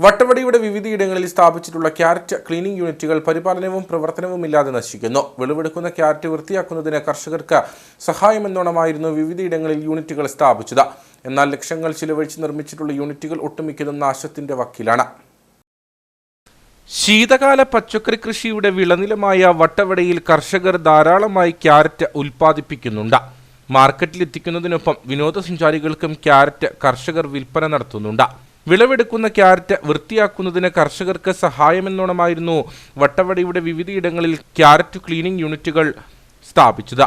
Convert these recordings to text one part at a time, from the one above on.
വട്ടവടിയുടെ വിവിധയിടങ്ങളിൽ സ്ഥാപിച്ചിട്ടുള്ള carrot cleaning യൂണിറ്റുകൾ പരിപാലനവും പ്രവർത്തനവുമില്ലാതെ നശിക്കുന്നു. വിളവെടുക്കുന്ന ക്യാരറ്റ് വൃത്തിയാക്കുന്നതിന് കർഷകർക്ക് സഹായമെന്നോണമായിരുന്നു വിവിധയിടങ്ങളിൽ യൂണിറ്റുകൾ സ്ഥാപിച്ചത്. എന്നാൽ ലക്ഷങ്ങൾ ചിലവഴിച്ച് നിർമ്മിച്ചിട്ടുള്ള യൂണിറ്റുകൾ ഒട്ടുമിക്കതും നാശത്തിന്റെ വക്കിലാണ്. ശീതകാല പച്ചക്കറി കൃഷിയുടെ വിളനിലമായ വട്ടവടയിൽ കർഷകർ ധാരാളമായി ക്യാരറ്റ് ഉൽപ്പാദിപ്പിക്കുന്നുണ്ട്. മാർക്കറ്റിലെത്തിക്കുന്നതിനൊപ്പം വിനോദസഞ്ചാരികൾക്കും ക്യാരറ്റ് കർഷകർ വിൽപ്പന നടത്തുന്നുണ്ട്. വിളവെടുക്കുന്ന ക്യാരറ്റ് വൃത്തിയാക്കുന്നതിന് കർഷകർക്ക് സഹായമെന്നോണമായിരുന്നു വട്ടവടയുടെ വിവിധയിടങ്ങളിൽ ക്യാരറ്റ് ക്ലീനിംഗ് യൂണിറ്റുകൾ സ്ഥാപിച്ചത്.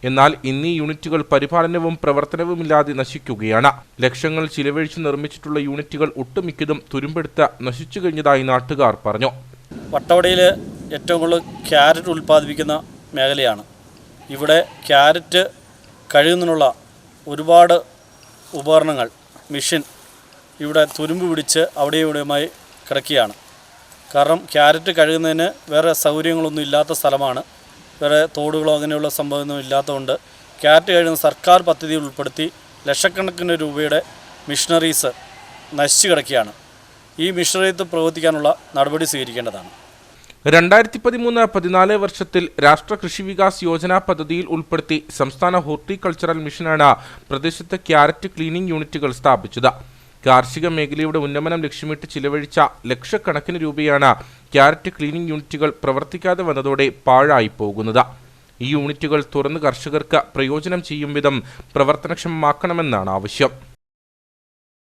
എന്നാൽ ഇന്ന് ഈ യൂണിറ്റുകൾ പരിപാലനവും പ്രവർത്തനവുമില്ലാതെ നശിക്കുകയാണ്. ലക്ഷങ്ങൾ ചിലവഴിച്ച് നിർമ്മിച്ചിട്ടുള്ള യൂണിറ്റുകൾ ഒട്ടുമിക്കതും തുരുമ്പെടുത്ത് നശിച്ചു കഴിഞ്ഞതായി നാട്ടുകാർ പറഞ്ഞു. വട്ടവടയിൽ ഏറ്റവും കൂടുതൽ ക്യാരറ്റ് ഉൽപ്പാദിപ്പിക്കുന്ന മേഖലയാണ്. ഇവിടെ ക്യാരറ്റ് കഴുകുന്നതിനുള്ള ഒരുപാട് ഉപകരണങ്ങൾ, മെഷീൻ ഇവിടെ തുരുമ്പ് പിടിച്ച് അവിടെയും ഇവിടെയുമായി കിടക്കുകയാണ്. കാരണം ക്യാരറ്റ് കഴുകുന്നതിന് വേറെ സൗകര്യങ്ങളൊന്നും ഇല്ലാത്ത സ്ഥലമാണ്. വേറെ തോടുകളോ അങ്ങനെയുള്ള സംഭവമൊന്നും ഇല്ലാത്തതുകൊണ്ട് ക്യാരറ്റ് കഴുകുന്ന സർക്കാർ പദ്ധതി ഉൾപ്പെടുത്തി ലക്ഷക്കണക്കിന് രൂപയുടെ മിഷനറീസ് നശിച്ചു കിടക്കുകയാണ്. ഈ മിഷനറീസ് പ്രവർത്തിക്കാനുള്ള നടപടി സ്വീകരിക്കേണ്ടതാണ്. 2013-14 വർഷത്തിൽ രാഷ്ട്ര കൃഷി വികാസ് യോജന പദ്ധതിയിൽ ഉൾപ്പെടുത്തി സംസ്ഥാന ഹോർട്ടിക്കൾച്ചറൽ മിഷനാണ് പ്രദേശത്ത് ക്യാരറ്റ് ക്ലീനിംഗ് യൂണിറ്റുകൾ സ്ഥാപിച്ചത്. കാർഷിക മേഖലയുടെ ഉന്നമനം ലക്ഷ്യമിട്ട് ചിലവഴിച്ച ലക്ഷക്കണക്കിന് രൂപയാണ് ക്യാരറ്റ് ക്ലീനിംഗ് യൂണിറ്റുകൾ പ്രവർത്തിക്കാതെ വന്നതോടെ പാഴായി പോകുന്നത്. ഈ യൂണിറ്റുകൾ തുറന്ന് കർഷകർക്ക് പ്രയോജനം ചെയ്യും വിധം പ്രവർത്തനക്ഷമമാക്കണമെന്നാണ് ആവശ്യം.